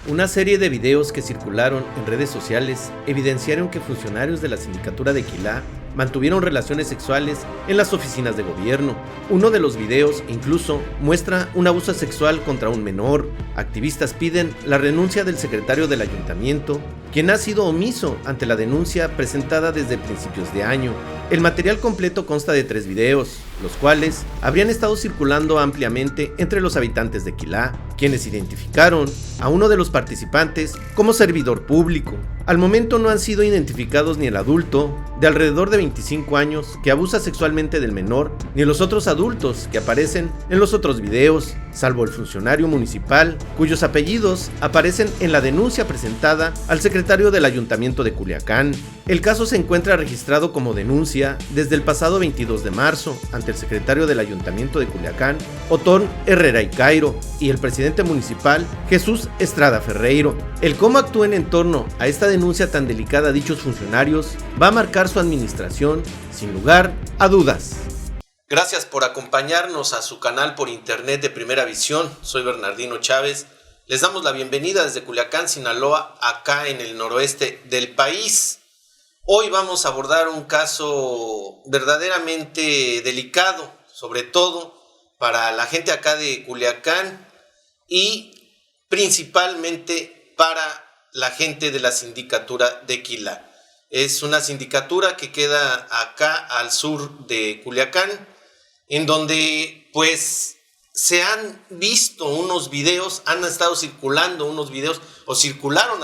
Una serie de videos que circularon en redes sociales evidenciaron que funcionarios de la sindicatura de Quilá mantuvieron relaciones sexuales en las oficinas de gobierno. Uno de los videos incluso muestra un abuso sexual contra un menor. Activistas piden la renuncia del secretario del ayuntamiento, quien ha sido omiso ante la denuncia presentada desde principios de año. El material completo consta de 3 videos, los cuales habrían estado circulando ampliamente entre los habitantes de Quilá, quienes identificaron a uno de los participantes como servidor público. Al momento no han sido identificados ni el adulto, de alrededor de 25 años, que abusa sexualmente del menor, ni los otros adultos que aparecen en los otros videos, salvo el funcionario municipal, cuyos apellidos aparecen en la denuncia presentada al secretario del Ayuntamiento de Culiacán. El caso se encuentra registrado como denuncia desde el pasado 22 de marzo ante el secretario del Ayuntamiento de Culiacán, Otón Herrera y Cairo, y el presidente municipal, Jesús Estrada Ferreiro. El cómo actúen en torno a esta denuncia tan delicada dichos funcionarios va a marcar su administración sin lugar a dudas. Gracias por acompañarnos a su canal por internet de Primera Visión. Soy Bernardino Chávez. Les damos la bienvenida desde Culiacán, Sinaloa, acá en el noroeste del país. Hoy vamos a abordar un caso verdaderamente delicado, sobre todo para la gente acá de Culiacán y principalmente para la gente de la sindicatura de Quilá. Es una sindicatura que queda acá al sur de Culiacán, en donde pues se han visto unos videos, han estado circulando unos videos, o circularon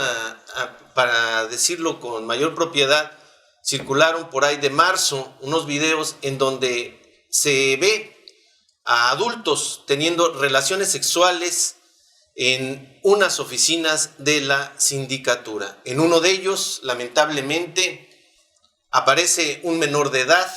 para decirlo con mayor propiedad, circularon por ahí de marzo unos videos en donde se ve a adultos teniendo relaciones sexuales en unas oficinas de la sindicatura. En uno de ellos, lamentablemente, aparece un menor de edad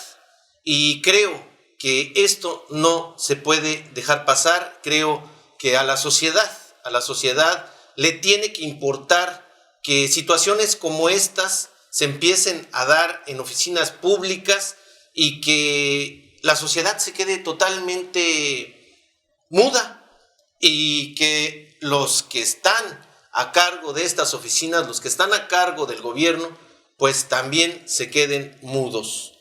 y creo que esto no se puede dejar pasar. Creo que a la sociedad le tiene que importar que situaciones como estas se empiecen a dar en oficinas públicas y que la sociedad se quede totalmente muda y que los que están a cargo de estas oficinas, los que están a cargo del gobierno, pues también se queden mudos.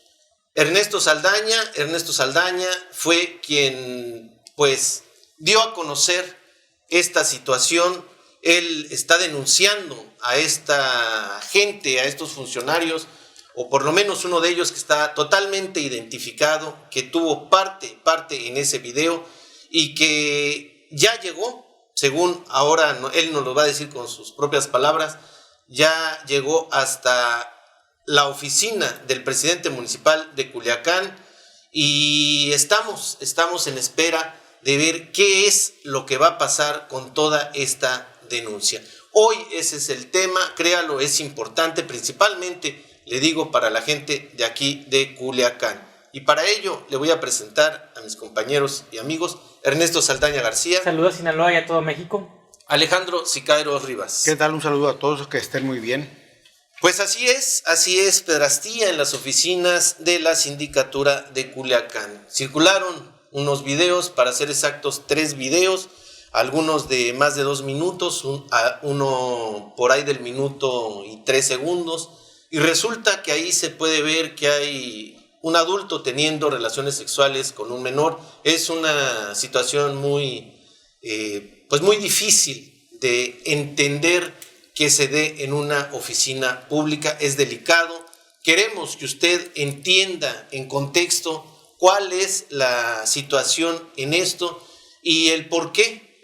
Ernesto Saldaña fue quien pues dio a conocer esta situación. Él está denunciando a esta gente, a estos funcionarios, o por lo menos uno de ellos que está totalmente identificado, que tuvo parte en ese video y que ya llegó, según ahora él nos lo va a decir con sus propias palabras, ya llegó hasta la oficina del presidente municipal de Culiacán y estamos en espera de ver qué es lo que va a pasar con toda esta denuncia. Hoy ese es el tema, créalo, es importante, principalmente, le digo, para la gente de aquí de Culiacán. Y para ello le voy a presentar a mis compañeros y amigos, Ernesto Saldaña García. Saludos a Sinaloa y a todo México. Alejandro Sicairo Rivas. ¿Qué tal? Un saludo a todos, que estén muy bien. Pues así es, pedrastía en las oficinas de la sindicatura de Culiacán. Circularon unos videos, para ser exactos 3 videos, algunos de más de 2 minutos, uno por ahí del minuto y 3 segundos, y resulta que ahí se puede ver que hay un adulto teniendo relaciones sexuales con un menor. Es una situación muy difícil de entender que se dé en una oficina pública. Es delicado. Queremos que usted entienda en contexto cuál es la situación en esto y el por qué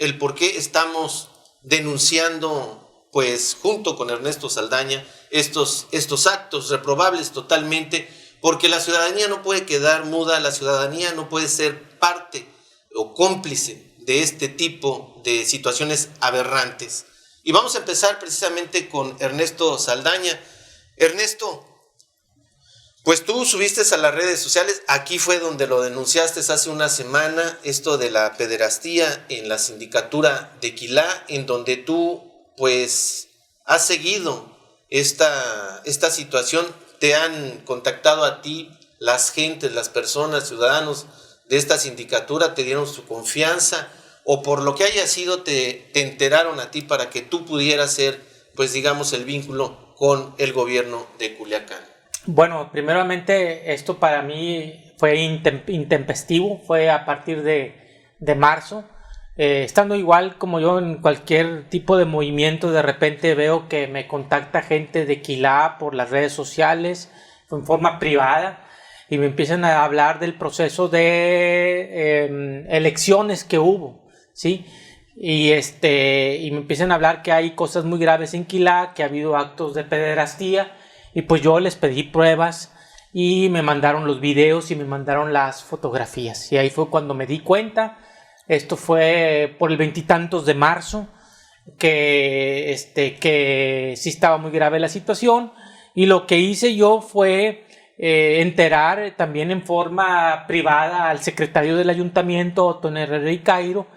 estamos denunciando, pues junto con Ernesto Saldaña, estos actos reprobables totalmente, porque la ciudadanía no puede quedar muda, la ciudadanía no puede ser parte o cómplice de este tipo de situaciones aberrantes. Y vamos a empezar precisamente con Ernesto Saldaña. Ernesto, pues tú subiste a las redes sociales, aquí fue donde lo denunciaste hace una semana, esto de la pederastía en la sindicatura de Quilá, en donde tú pues has seguido esta situación. Te han contactado a ti las gentes, las personas, ciudadanos de esta sindicatura, te dieron su confianza, o por lo que haya sido te enteraron a ti para que tú pudieras ser, pues digamos, el vínculo con el gobierno de Culiacán? Bueno, primeramente esto para mí fue intempestivo, fue a partir de marzo. Estando igual como yo en cualquier tipo de movimiento, de repente veo que me contacta gente de Quilá por las redes sociales, en forma privada, y me empiezan a hablar del proceso de elecciones que hubo, ¿sí? Y me empiezan a hablar que hay cosas muy graves en Quilá, que ha habido actos de pederastía, y pues yo les pedí pruebas y me mandaron los videos y me mandaron las fotografías, y ahí fue cuando me di cuenta. Esto fue por el 20 y tantos de marzo, que sí estaba muy grave la situación, y lo que hice yo fue enterar también en forma privada al secretario del ayuntamiento, Otón Herrera y Cairo,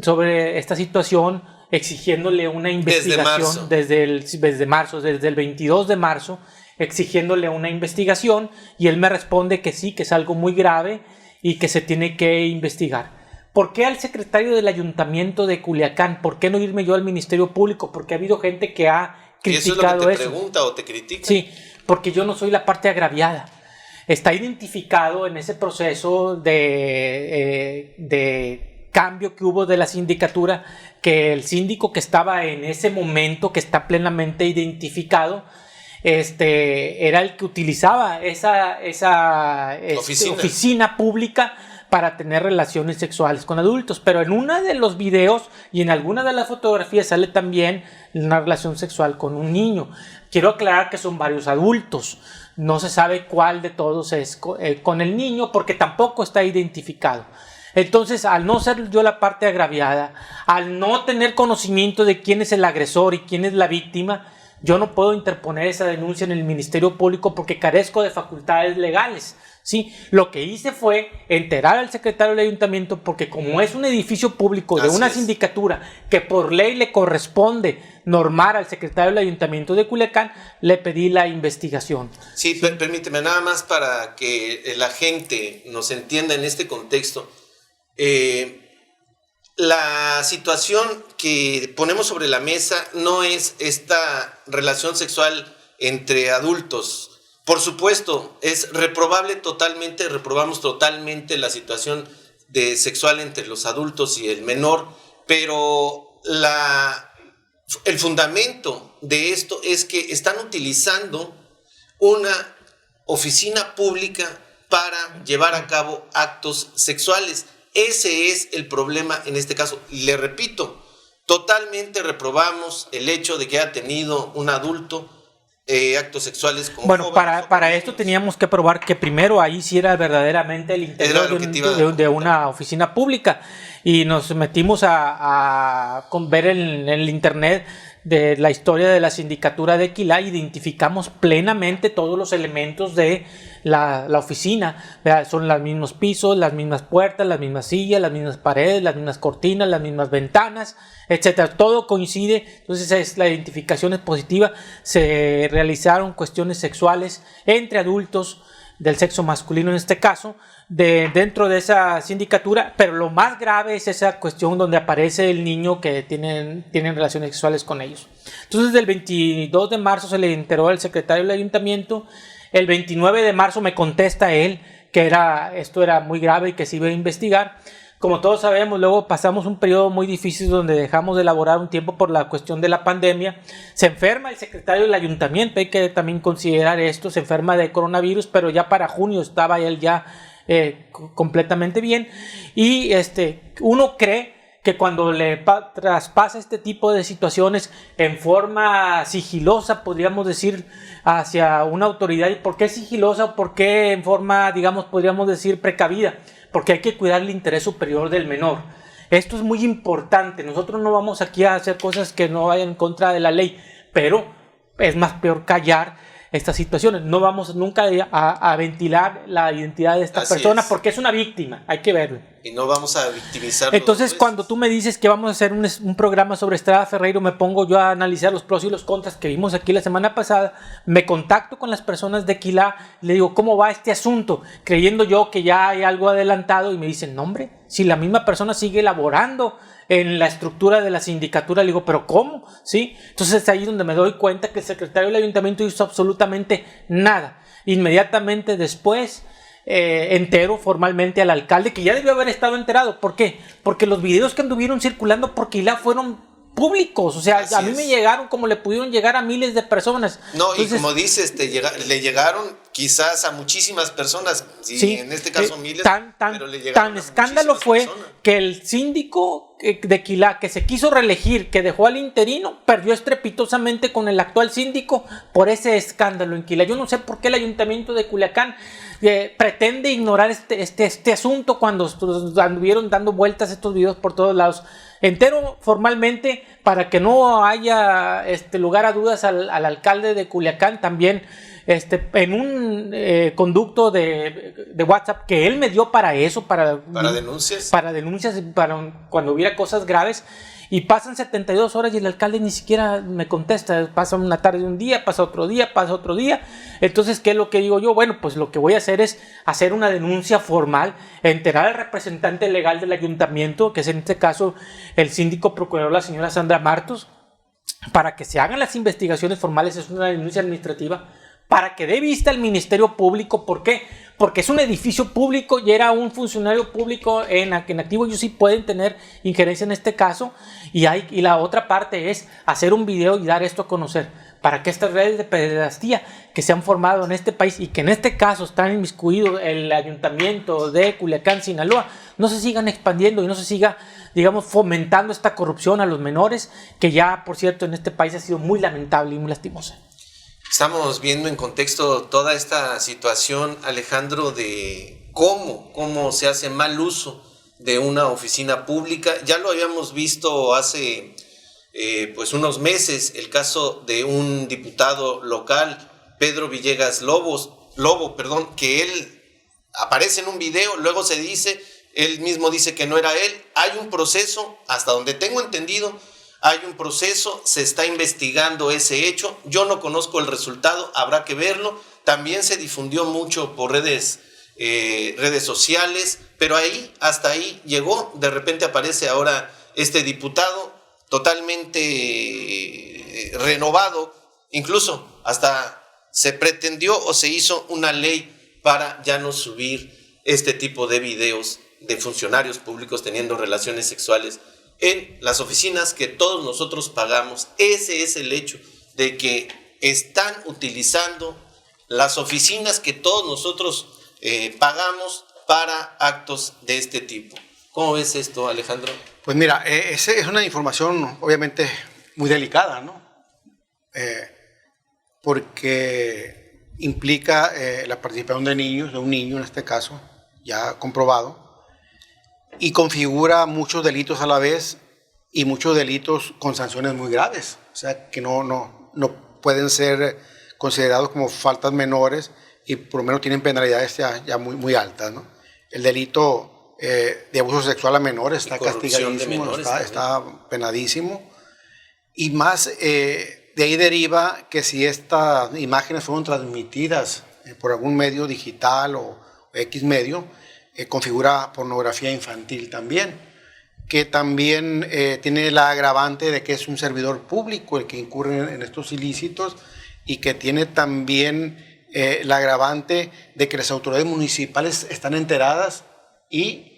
sobre esta situación, exigiéndole una investigación desde el 22 de marzo, exigiéndole una investigación, y él me responde que sí, que es algo muy grave y que se tiene que investigar. ¿Por qué al secretario del ayuntamiento de Culiacán? ¿Por qué no irme yo al Ministerio Público? Porque ha habido gente que ha criticado eso. ¿Y eso es lo que te pregunta o te critica? Sí, porque yo no soy la parte agraviada. Está identificado en ese proceso de cambio que hubo de la sindicatura, que el síndico que estaba en ese momento, que está plenamente identificado, era el que utilizaba esa oficina pública para tener relaciones sexuales con adultos. Pero en uno de los videos y en alguna de las fotografías sale también una relación sexual con un niño. Quiero aclarar que son varios adultos. No se sabe cuál de todos es con el niño, porque tampoco está identificado. Entonces, al no ser yo la parte agraviada, al no tener conocimiento de quién es el agresor y quién es la víctima, yo no puedo interponer esa denuncia en el Ministerio Público porque carezco de facultades legales. Sí, lo que hice fue enterar al secretario del ayuntamiento, porque como es un edificio público de una sindicatura que por ley le corresponde normar al secretario del ayuntamiento de Culiacán, le pedí la investigación. Sí, permíteme nada más para que la gente nos entienda en este contexto. La situación que ponemos sobre la mesa no es esta relación sexual entre adultos. Por supuesto, es reprobable totalmente, reprobamos totalmente la situación sexual entre los adultos y el menor, pero el fundamento de esto es que están utilizando una oficina pública para llevar a cabo actos sexuales. Ese es el problema en este caso. Y le repito, totalmente reprobamos el hecho de que haya tenido un adulto actos sexuales con jóvenes. Para esto teníamos que probar que primero ahí sí era verdaderamente el interior de una oficina pública, y nos metimos a ver en el internet de la historia de la sindicatura de Quilá. Identificamos plenamente todos los elementos de la oficina. Son los mismos pisos, las mismas puertas, las mismas sillas, las mismas paredes, las mismas cortinas, las mismas ventanas, etcétera. Todo coincide. Entonces la identificación es positiva. Se realizaron cuestiones sexuales entre adultos del sexo masculino, en este caso, dentro de esa sindicatura, pero lo más grave es esa cuestión donde aparece el niño que tienen relaciones sexuales con ellos. Entonces, el 22 de marzo se le enteró al secretario del ayuntamiento. El 29 de marzo me contesta él que esto era muy grave y que se iba a investigar. Como todos sabemos, luego pasamos un periodo muy difícil donde dejamos de elaborar un tiempo por la cuestión de la pandemia. Se enferma el secretario del ayuntamiento, hay que también considerar esto, se enferma de coronavirus, pero ya para junio estaba él ya completamente bien. Y uno cree que cuando le traspasa este tipo de situaciones en forma sigilosa, podríamos decir, hacia una autoridad. ¿Y por qué sigilosa o por qué en forma, digamos, podríamos decir precavida? Porque hay que cuidar el interés superior del menor. Esto es muy importante. Nosotros no vamos aquí a hacer cosas que no vayan en contra de la ley, pero es más peor callar estas situaciones. No vamos nunca a ventilar la identidad de esta persona, porque es una víctima, hay que verlo. Y no vamos a victimizar. Entonces, cuando tú me dices que vamos a hacer un programa sobre Estrada Ferreiro, me pongo yo a analizar los pros y los contras que vimos aquí la semana pasada, me contacto con las personas de Quilá, le digo, ¿cómo va este asunto? Creyendo yo que ya hay algo adelantado, y me dicen, no hombre, si la misma persona sigue elaborando en la estructura de la sindicatura, le digo, ¿pero cómo? ¿Sí? Entonces es ahí donde me doy cuenta que el secretario del ayuntamiento hizo absolutamente nada. Inmediatamente después entero formalmente al alcalde, que ya debió haber estado enterado. ¿Por qué? Porque los videos que anduvieron circulando por Quilá fueron públicos, o sea, así a mí me llegaron como le pudieron llegar a miles de personas. No, entonces, y como dices, le llegaron quizás a muchísimas personas, sí, en este caso miles, pero le llegaron tan escándalo fue personas. Que el síndico de Quilá, que se quiso reelegir, que dejó al interino, perdió estrepitosamente con el actual síndico por ese escándalo en Quilá. Yo no sé por qué el ayuntamiento de Culiacán pretende ignorar este asunto cuando anduvieron dando vueltas estos videos por todos lados. Entero formalmente, para que no haya lugar a dudas al alcalde de Culiacán, también en un conducto de WhatsApp que él me dio para eso, para denuncias, para cuando hubiera cosas graves, y pasan 72 horas y el alcalde ni siquiera me contesta. Pasa una tarde un día, pasa otro día. Entonces, ¿qué es lo que digo yo? Bueno, pues lo que voy a hacer es hacer una denuncia formal, enterar al representante legal del ayuntamiento, que es en este caso el síndico procurador, la señora Sandra Martos, para que se hagan las investigaciones formales. Es una denuncia administrativa, para que dé vista al Ministerio Público. ¿Por qué? Porque es un edificio público y era un funcionario público en activo. Ellos sí pueden tener injerencia en este caso. Y la otra parte es hacer un video y dar esto a conocer, para que estas redes de pederastía que se han formado en este país y que en este caso están inmiscuidos el ayuntamiento de Culiacán, Sinaloa, no se sigan expandiendo y no se siga, digamos, fomentando esta corrupción a los menores, que ya, por cierto, en este país ha sido muy lamentable y muy lastimosa. Estamos viendo en contexto toda esta situación, Alejandro, de cómo se hace mal uso de una oficina pública. Ya lo habíamos visto hace unos meses, el caso de un diputado local, Pedro Villegas Lobo, que él aparece en un video, luego él mismo dice que no era él. Hay un proceso, hasta donde tengo entendido, se está investigando ese hecho. Yo no conozco el resultado, habrá que verlo. También se difundió mucho por redes sociales, pero hasta ahí llegó. De repente aparece ahora este diputado totalmente renovado. Incluso hasta se pretendió o se hizo una ley para ya no subir este tipo de videos de funcionarios públicos teniendo relaciones sexuales en las oficinas que todos nosotros pagamos. Ese es el hecho de que están utilizando las oficinas que todos nosotros pagamos para actos de este tipo. ¿Cómo ves esto, Alejandro? Pues mira, es una información obviamente muy delicada, ¿no? Porque implica la participación de un niño en este caso, ya comprobado, y configura muchos delitos a la vez, y muchos delitos con sanciones muy graves, o sea que no pueden ser considerados como faltas menores, y por lo menos tienen penalidades ya muy altas, ¿no? El delito de abuso sexual a menores está castigadísimo, está penadísimo, y más de ahí deriva que si estas imágenes fueron transmitidas por algún medio digital o X medio, configura pornografía infantil también, que también tiene la agravante de que es un servidor público el que incurre en estos ilícitos, y que tiene también la agravante de que las autoridades municipales están enteradas y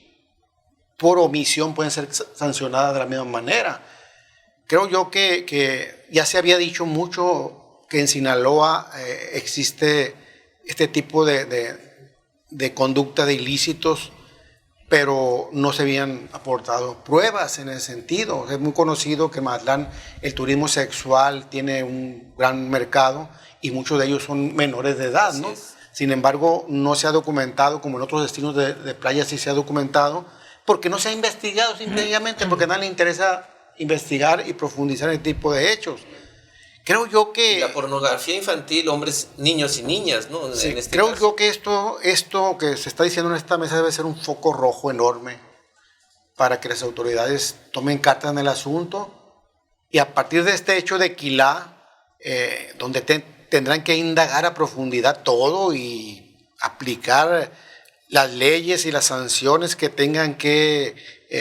por omisión pueden ser sancionadas de la misma manera. Creo yo que ya se había dicho mucho que en Sinaloa existe este tipo de conducta de ilícitos, pero no se habían aportado pruebas en ese sentido. Es muy conocido que en Mazatlán el turismo sexual tiene un gran mercado y muchos de ellos son menores de edad, ¿no? Sin embargo, no se ha documentado, como en otros destinos de playa sí se ha documentado, porque no se ha investigado simplemente, porque a nadie le interesa investigar y profundizar en este tipo de hechos. Creo yo que... La pornografía infantil, hombres, niños y niñas, ¿no? Sí, creo yo que esto que se está diciendo en esta mesa debe ser un foco rojo enorme para que las autoridades tomen cartas en el asunto y a partir de este hecho de Quilá, donde tendrán que indagar a profundidad todo y aplicar las leyes y las sanciones que tengan que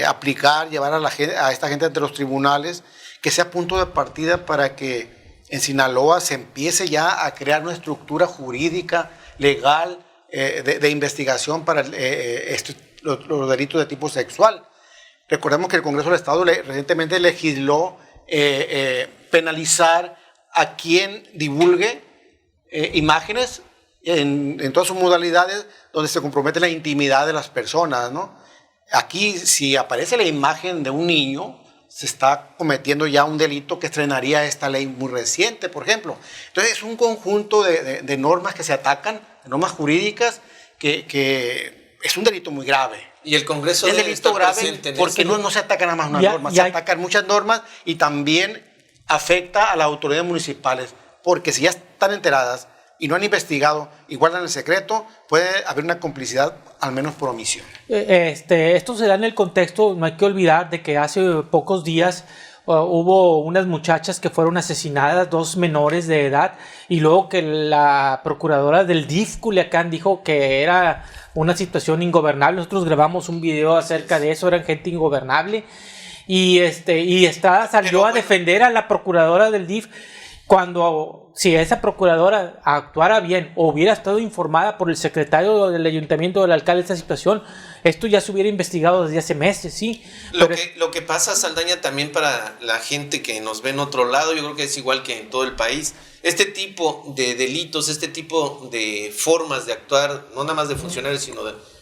aplicar, llevar a esta gente ante los tribunales, que sea punto de partida para que en Sinaloa se empiece ya a crear una estructura jurídica, legal, de investigación para los delitos de tipo sexual. Recordemos que el Congreso del Estado recientemente legisló penalizar a quien divulgue imágenes en todas sus modalidades donde se compromete la intimidad de las personas, ¿no? Aquí, si aparece la imagen de un niño, se está cometiendo ya un delito que estrenaría esta ley muy reciente, por ejemplo. Entonces, es un conjunto de normas que se atacan, de normas jurídicas, que es un delito muy grave. Y el Congreso es delito grave porque no se atacan nada más una norma, se atacan muchas normas y también afecta a las autoridades municipales, porque si ya están enteradas y no han investigado y guardan el secreto, puede haber una complicidad, al menos por omisión. Esto se da en el contexto, no hay que olvidar de que hace pocos días hubo unas muchachas que fueron asesinadas, 2 menores de edad, y luego que la procuradora del DIF Culiacán dijo que era una situación ingobernable. Nosotros grabamos un video acerca de eso, eran gente ingobernable, y Estrada salió a defender a la procuradora del DIF, cuando si esa procuradora actuara bien o hubiera estado informada por el secretario del ayuntamiento, del alcalde de esta situación, esto ya se hubiera investigado desde hace meses, ¿sí? Lo que pasa, Saldaña, también para la gente que nos ve en otro lado, yo creo que es igual que en todo el país, este tipo de delitos, este tipo de formas de actuar, no nada más de funcionarios, sino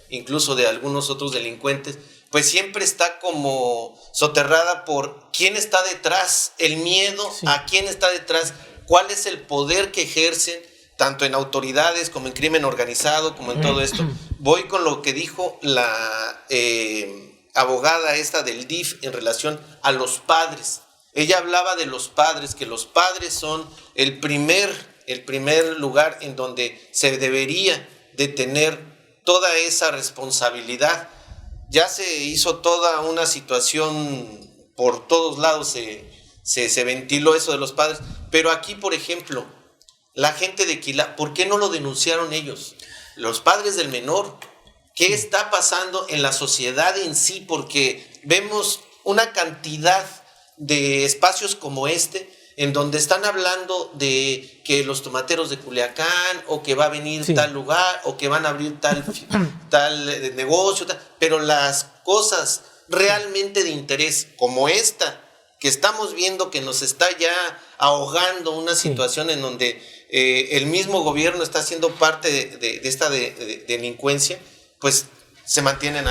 incluso de algunos otros delincuentes, pues siempre está como soterrada por quién está detrás, el miedo a quién está detrás, cuál es el poder que ejercen, tanto en autoridades como en crimen organizado, como en todo esto. Voy con lo que dijo la abogada esta del DIF en relación a los padres. Ella hablaba de los padres, que los padres son el primer lugar en donde se debería de tener toda esa responsabilidad. Ya se hizo toda una situación, por todos lados se ventiló eso de los padres, pero aquí, por ejemplo, la gente de Quilá, ¿por qué no lo denunciaron ellos? Los padres del menor, ¿qué está pasando en la sociedad en sí? Porque vemos una cantidad de espacios como este, en donde están hablando de que los tomateros de Culiacán, o que va a venir tal lugar, o que van a abrir tal negocio, pero las cosas realmente de interés, como esta, que estamos viendo que nos está ya ahogando una situación en donde el mismo gobierno está siendo parte de esta delincuencia, pues se mantienen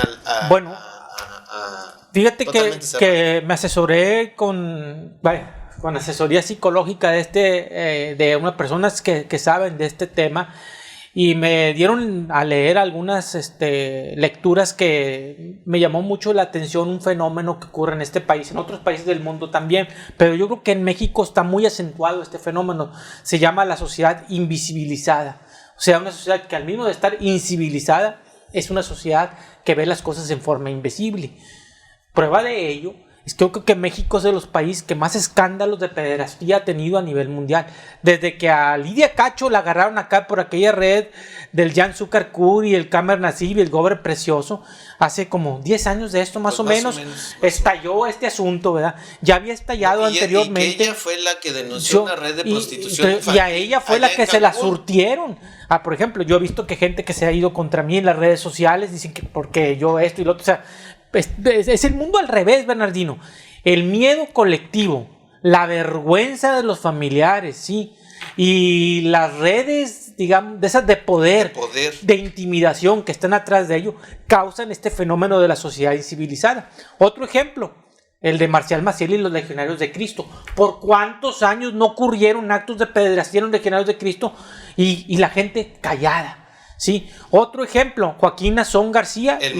fíjate que me asesoré con asesoría psicológica de unas personas que saben de este tema, y me dieron a leer algunas lecturas que me llamó mucho la atención, un fenómeno que ocurre en este país, en otros países del mundo también, pero yo creo que en México está muy acentuado este fenómeno. Se llama la sociedad invisibilizada, o sea, una sociedad que al mismo de estar incivilizada es una sociedad que ve las cosas en forma invisible. Prueba de ello es que yo creo que México es de los países que más escándalos de pederastía ha tenido a nivel mundial. Desde que a Lidia Cacho la agarraron acá por aquella red del Jan Zuckerberg y el Camer Nassib y el Gobre Precioso, hace como 10 años de esto más o menos, estalló este asunto, ¿verdad? Ya había estallado anteriormente. Y que ella fue la que denunció una red de prostitución y a ella fue la que se la surtieron. Por ejemplo, yo he visto que gente que se ha ido contra mí en las redes sociales dicen que porque yo esto y lo otro, o sea, es el mundo al revés, Bernardino. El miedo colectivo, la vergüenza de los familiares, sí, y las redes, digamos, de esas de poder, de intimidación que están atrás de ello, causan este fenómeno de la sociedad incivilizada. Otro ejemplo, el de Marcial Maciel y los Legionarios de Cristo. ¿Por cuántos años no ocurrieron actos de pederastía en los Legionarios de Cristo y la gente callada? Sí, otro ejemplo, Joaquín Nazón García, el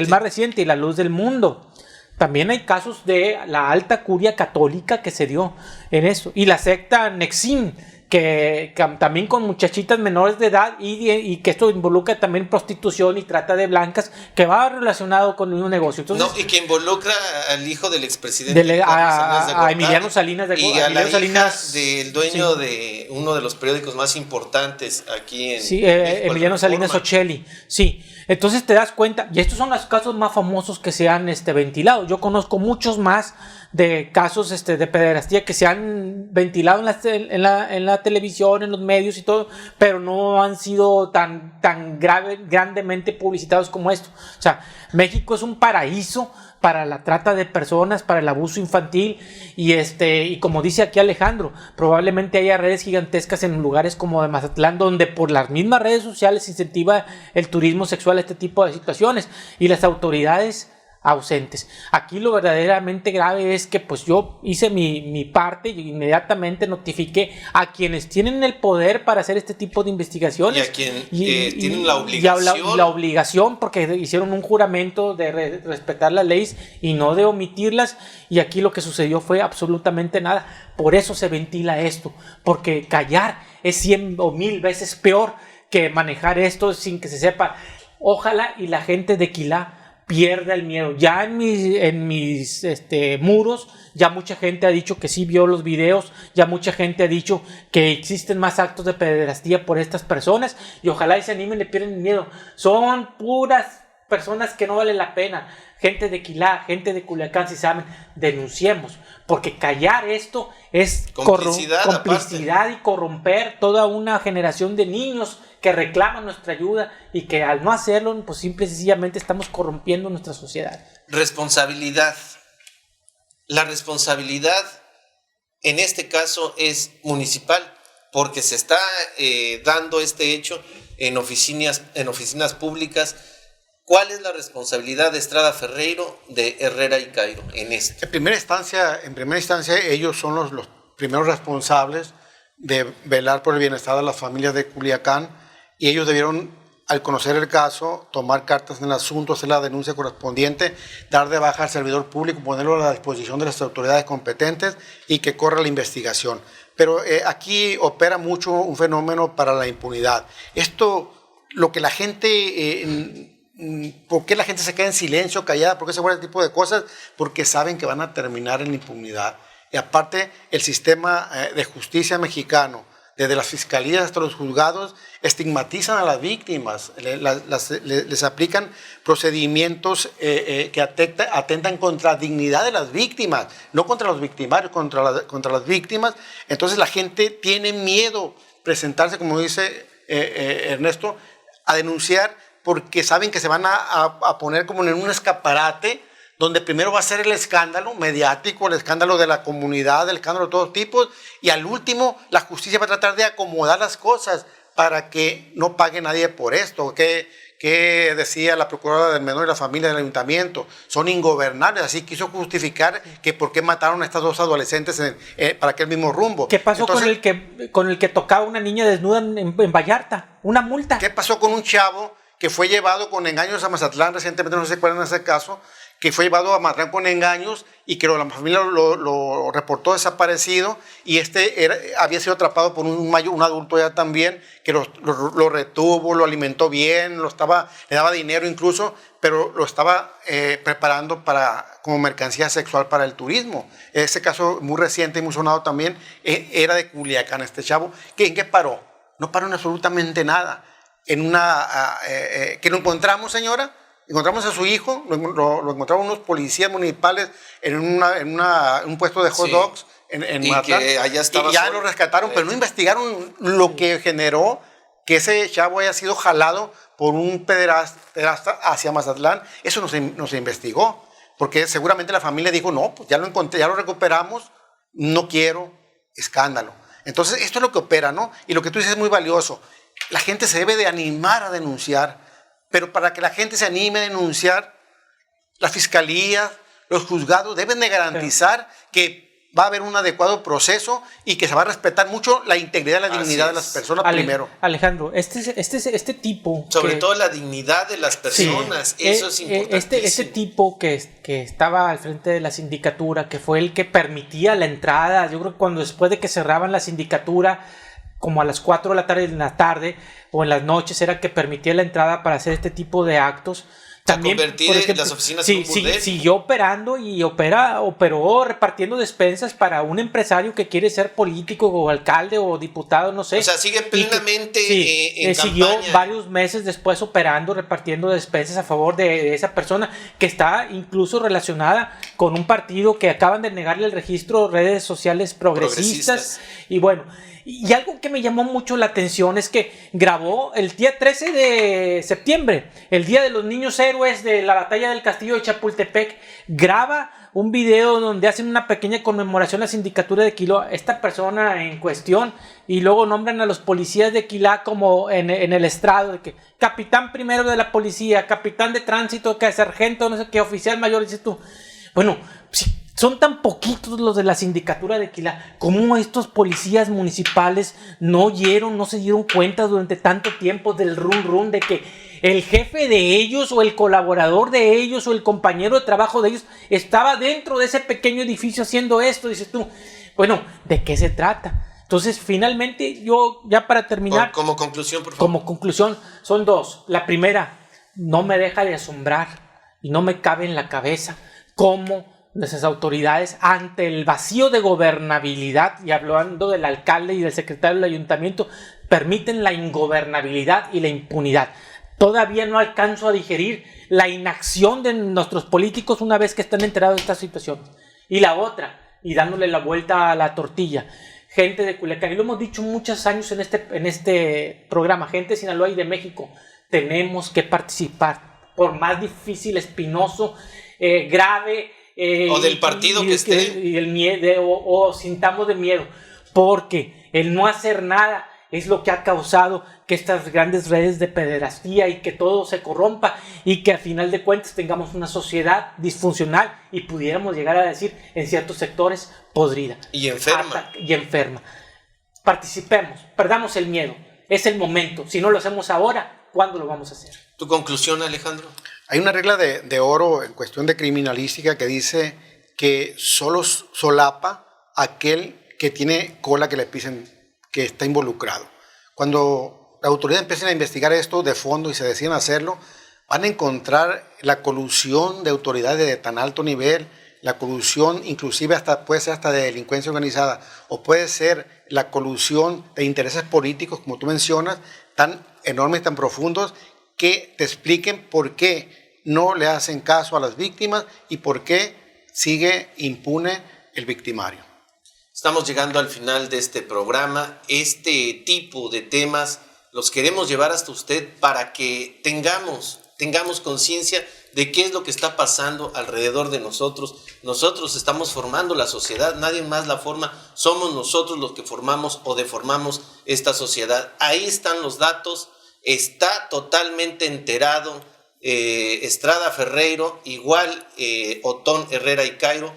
más reciente y La Luz del Mundo. También hay casos de la alta curia católica que se dio en eso. Y la secta Nexim, también con muchachitas menores de edad y que esto involucra también prostitución y trata de blancas, que va relacionado con un negocio. Entonces, y que involucra al hijo del expresidente a Emiliano Salinas de Gortari, y a la hija del dueño de uno de los periódicos más importantes aquí en México, Emiliano Salinas Ocelli. Sí, entonces te das cuenta, y estos son los casos más famosos que se han ventilado. Yo conozco muchos más de casos de pederastía que se han ventilado en la televisión, en los medios y todo, pero no han sido tan grandemente publicitados como esto. O sea, México es un paraíso para la trata de personas, para el abuso infantil y como dice aquí Alejandro, probablemente haya redes gigantescas en lugares como de Mazatlán donde por las mismas redes sociales se incentiva el turismo sexual, este tipo de situaciones, y las autoridades ausentes. Aquí lo verdaderamente grave es que pues yo hice mi parte y inmediatamente notifiqué a quienes tienen el poder para hacer este tipo de investigaciones. Y a quien tienen la obligación. La obligación, porque hicieron un juramento de respetar las leyes y no de omitirlas, y aquí lo que sucedió fue absolutamente nada. Por eso se ventila esto, porque callar es 100 o 1000 veces peor que manejar esto sin que se sepa. Ojalá y la gente de Quilá pierda el miedo. Ya en mis muros, ya mucha gente ha dicho que sí vio los videos, ya mucha gente ha dicho que existen más actos de pederastía por estas personas, y ojalá y se animen, le pierden el miedo. Son puras personas que no valen la pena. Gente de Quilá, gente de Culiacán, si saben, denunciemos, porque callar esto es complicidad y corromper toda una generación de niños que reclaman nuestra ayuda, y que al no hacerlo, pues simple y sencillamente estamos corrompiendo nuestra sociedad. Responsabilidad. La responsabilidad en este caso es municipal, porque se está dando este hecho en oficinas públicas. ¿Cuál es la responsabilidad de Estrada Ferreiro, de Herrera y Cairo en esto? En primera instancia, ellos son los primeros responsables de velar por el bienestar de las familias de Culiacán, y ellos debieron, al conocer el caso, tomar cartas en el asunto, hacer la denuncia correspondiente, dar de baja al servidor público, ponerlo a la disposición de las autoridades competentes y que corra la investigación. Pero aquí opera mucho un fenómeno para la impunidad. Esto, lo que la gente... ¿Por qué la gente se queda en silencio, callada? ¿Por qué se guarda este tipo de cosas? Porque saben que van a terminar en la impunidad. Y aparte, el sistema de justicia mexicano, desde las fiscalías hasta los juzgados, estigmatizan a las víctimas, les aplican procedimientos que atentan contra la dignidad de las víctimas, no contra los victimarios, contra las víctimas. Entonces la gente tiene miedo presentarse, como dice Ernesto, a denunciar, porque saben que se van a poner como en un escaparate, donde primero va a ser el escándalo mediático, el escándalo de la comunidad, el escándalo de todos tipos, y al último la justicia va a tratar de acomodar las cosas para que no pague nadie por esto. ¿Qué decía la procuradora del menor y la familia del ayuntamiento? Son ingobernables, así quiso justificar que por qué mataron a estas dos adolescentes para aquel mismo rumbo. ¿Qué pasó con el que tocaba a una niña desnuda en Vallarta? Una multa. ¿Qué pasó con un chavo que fue llevado con engaños a Mazatlán recientemente? No sé cuál es ese caso, que fue llevado a Mazatlán con engaños y que la familia lo reportó desaparecido, y había sido atrapado por un adulto ya también, que lo retuvo, lo alimentó bien, le daba dinero incluso, pero lo estaba preparando como mercancía sexual para el turismo. Ese caso muy reciente y muy sonado también era de Culiacán, este chavo. ¿En qué paró? No paró en absolutamente nada. Que lo encontramos, señora, encontramos a su hijo, lo encontraron unos policías municipales en un puesto de hot dogs en Mazatlán, y ya lo rescataron, pero no investigaron lo que generó que ese chavo haya sido jalado por un pederasta hacia Mazatlán. Eso no se investigó, porque seguramente la familia dijo, no, pues ya lo encontré, ya lo recuperamos, no quiero escándalo. Entonces esto es lo que opera, ¿no? Y lo que tú dices es muy valioso. La gente se debe de animar a denunciar, pero para que la gente se anime a denunciar, la fiscalía, los juzgados deben de garantizar que va a haber un adecuado proceso y que se va a respetar mucho la integridad y la dignidad de las personas primero. Alejandro, este tipo... Sobre todo la dignidad de las personas, sí, eso es importantísimo. Este tipo que estaba al frente de la sindicatura, que fue el que permitía la entrada, yo creo que después de que cerraban la sindicatura, como a las 4 de la tarde, en la tarde o en las noches, era que permitía la entrada para hacer este tipo de actos. También, convertir por ejemplo, las oficinas en un burdel. siguió operando y operó repartiendo despensas para un empresario que quiere ser político o alcalde o diputado, no sé. O sea, sigue plenamente en siguió campaña. varios meses después operando, repartiendo despensas a favor de esa persona que está incluso relacionada con un partido que acaban de negarle el registro, redes sociales progresistas. Y bueno, y algo que me llamó mucho la atención es que grabó el día 13 de septiembre, el Día de los Niños Héroes de la Batalla del Castillo de Chapultepec, graba un video donde hacen una pequeña conmemoración a la sindicatura de Quilá, esta persona en cuestión, y luego nombran a los policías de Quilá como en el estrado, de que capitán primero de la policía, capitán de tránsito, que sargento, no sé qué, oficial mayor, dices tú. Bueno, sí. Son tan poquitos los de la sindicatura de Quilá. ¿Cómo estos policías municipales no se dieron cuenta durante tanto tiempo del run de que el jefe de ellos o el colaborador de ellos o el compañero de trabajo de ellos estaba dentro de ese pequeño edificio haciendo esto? Dices tú, bueno, ¿de qué se trata? Entonces, finalmente, yo ya para terminar... Como conclusión, por favor. Como conclusión, son dos. La primera, no me deja de asombrar y no me cabe en la cabeza cómo nuestras autoridades, ante el vacío de gobernabilidad, y hablando del alcalde y del secretario del ayuntamiento, permiten la ingobernabilidad y la impunidad. Todavía no alcanzo a digerir la inacción de nuestros políticos una vez que están enterados de esta situación. Y la otra, y dándole la vuelta a la tortilla, gente de Culiacán, y lo hemos dicho muchos años en este programa, gente de Sinaloa y de México, tenemos que participar, por más difícil, espinoso, grave, o del partido que esté. Y el miedo, o sintamos de miedo, porque el no hacer nada es lo que ha causado que estas grandes redes de pederastía y que todo se corrompa y que a final de cuentas tengamos una sociedad disfuncional y pudiéramos llegar a decir en ciertos sectores podrida. Y enferma. Participemos, perdamos el miedo. Es el momento. Si no lo hacemos ahora, ¿cuándo lo vamos a hacer? ¿Tu conclusión, Alejandro? Hay una regla de oro en cuestión de criminalística que dice que solo solapa aquel que tiene cola que le pisen, que está involucrado. Cuando la autoridad empiecen a investigar esto de fondo y se deciden hacerlo, van a encontrar la colusión de autoridades de tan alto nivel, la colusión inclusive puede ser hasta de delincuencia organizada, o puede ser la colusión de intereses políticos, como tú mencionas, tan enormes, tan profundos, que te expliquen por qué no le hacen caso a las víctimas y por qué sigue impune el victimario. Estamos llegando al final de este programa. Este tipo de temas los queremos llevar hasta usted para que tengamos conciencia de qué es lo que está pasando alrededor de nosotros. Nosotros estamos formando la sociedad, nadie más la forma, somos nosotros los que formamos o deformamos esta sociedad. Ahí están los datos. Está totalmente enterado Estrada Ferreiro, igual Otón Herrera y Cairo.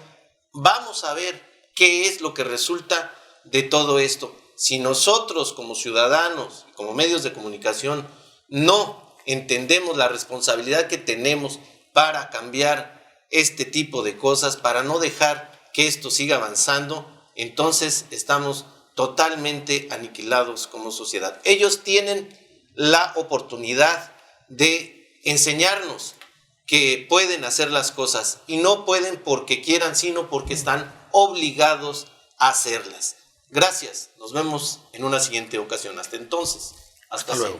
Vamos a ver qué es lo que resulta de todo esto. Si nosotros como ciudadanos, como medios de comunicación, no entendemos la responsabilidad que tenemos para cambiar este tipo de cosas, para no dejar que esto siga avanzando, entonces estamos totalmente aniquilados como sociedad. Ellos tienen la oportunidad de enseñarnos que pueden hacer las cosas y no pueden porque quieran, sino porque están obligados a hacerlas. Gracias, nos vemos en una siguiente ocasión. Hasta entonces, hasta luego.